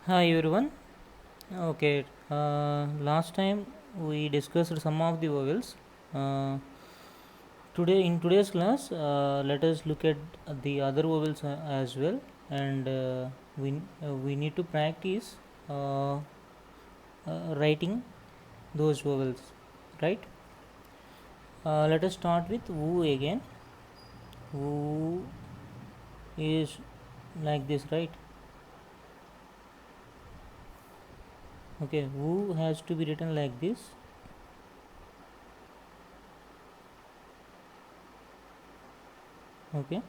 Hi everyone. Okay, last time we discussed some of the vowels. Uh, Today in today's class, let us look at the other vowels as well, and we need to practice writing those vowels, right? Let us start with woo again. Woo is like this, right? Okay, woo has to be written like this. Okay,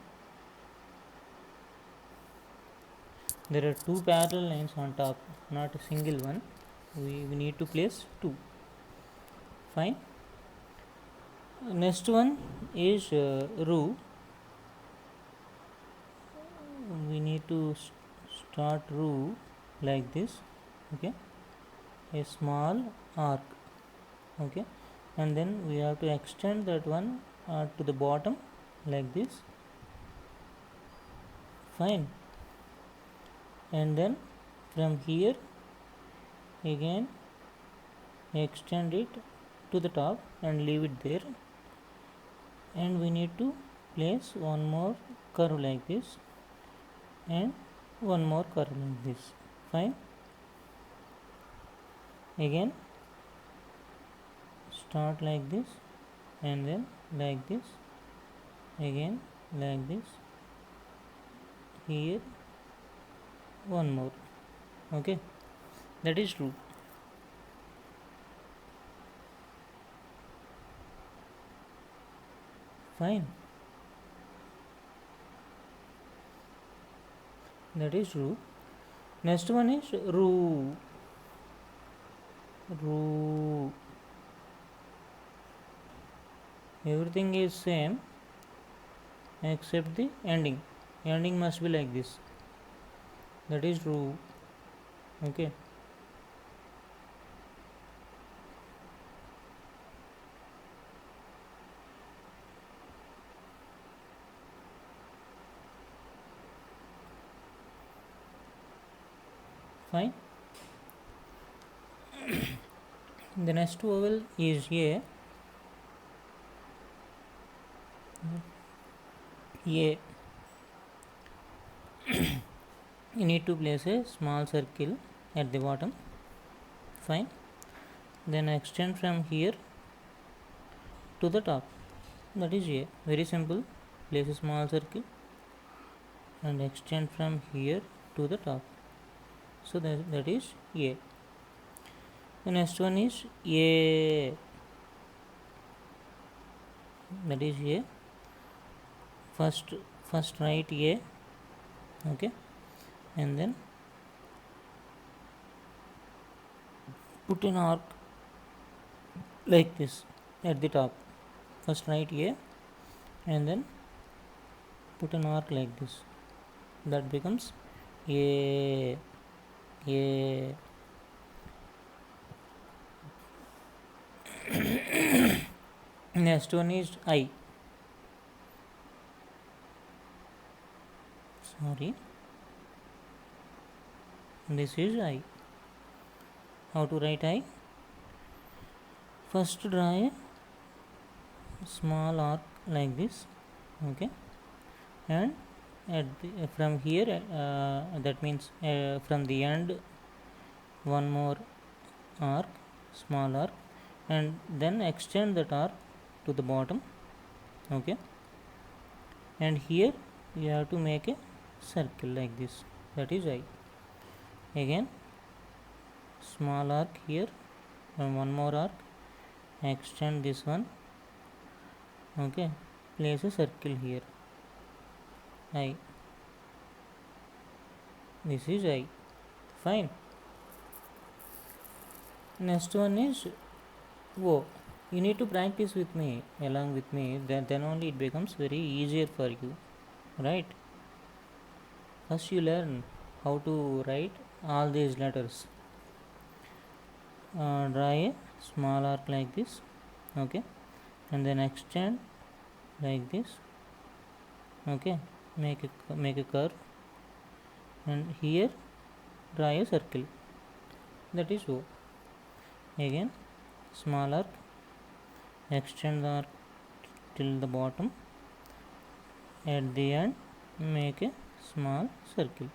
there are two parallel lines on top, not a single one. We need to place two. Fine. Next one is ru. We need to start ru like this. Okay, a small arc. Okay, and then we have to extend that one to the bottom like this. Fine. And then from here again extend it to the top and leave it there, and we need to place one more curve like this and one more curve like this. Fine. Again start like this and then like this, again like this, here one more. Okay, that is true. Fine, that is true. Next one is ru. Ru. Everything is same except the ending. Ending must be like this. That is ru. Okay. Fine. The next vowel is a. A. You need to place a small circle at the bottom. Fine. Then extend from here to the top. That is a. Very simple. Place a small circle and extend from here to the top. So that is a. The next one is a. That is a. First write a. Okay, and then put an arc like this at the top. First write a and then put an arc like this. That becomes a. A. Next one is I. Sorry, this is I. How to write I? First draw a small arc like this. Okay, and from here that means from the end one more arc, small arc, and then extend that arc to the bottom. Okay, and here you have to make a circle like this. That is I. Again small arc here and one more arc, extend this one. Okay, place a circle here. I. This is I. Fine. Next one is O. You need to practice with me, along with me, then only it becomes very easier for you, right? First you learn how to write all these letters. Draw a small arc like this. Okay, and then extend like this. Okay, make a curve, and here draw a circle, that is O. Again small arc, extend the arc till the bottom, at the end make a small circle.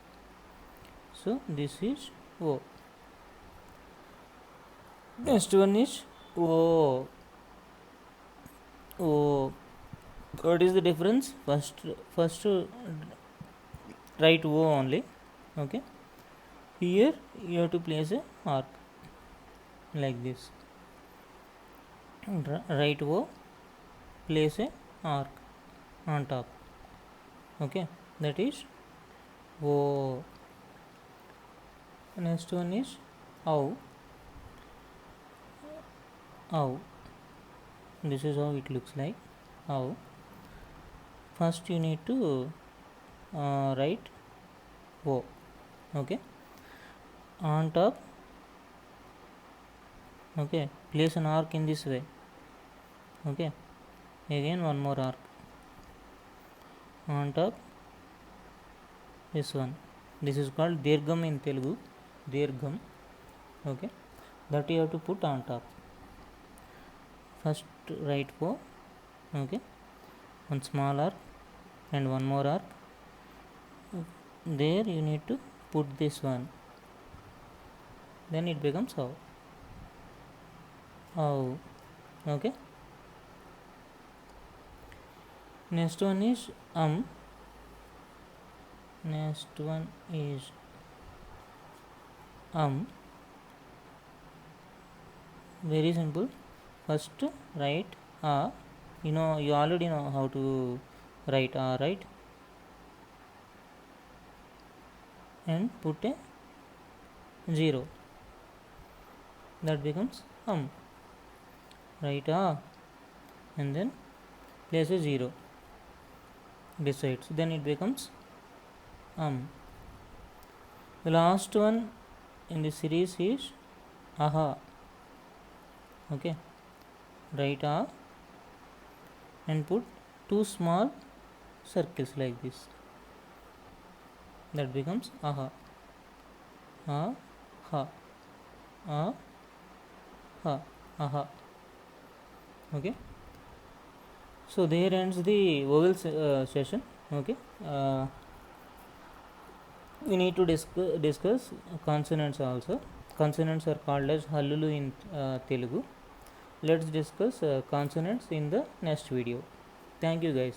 So this is O. Next one is O. O. What is the difference? First write O only. Okay. Here you have to place a arc like this. Write O, place a arc on top. Okay, that is O. Next one is OW. OW. This is how it looks like. OW. First you need to write O. Okay, on top. Okay, place an arc in this way. Okay, again one more arc on top, this one. This is called dirgham in Telugu. Dirgham. Okay, that you have to put on top. First write O. Okay, one small arc and one more arc. There you need to put this one, then it becomes O. O. Okay, next one is next one is very simple. First write A. You already know how to write A, right? And put a 0, that becomes write A and then place a 0 besides, then it becomes The last one in the series is AHA. Okay, write A and put two small circles like this, that becomes AHA. AHA. AHA. AHA. Okay, so there ends the vowel session. Okay, we need to discuss consonants also. Consonants are called as hallulu in Telugu. Let's discuss consonants in the next video. Thank you guys.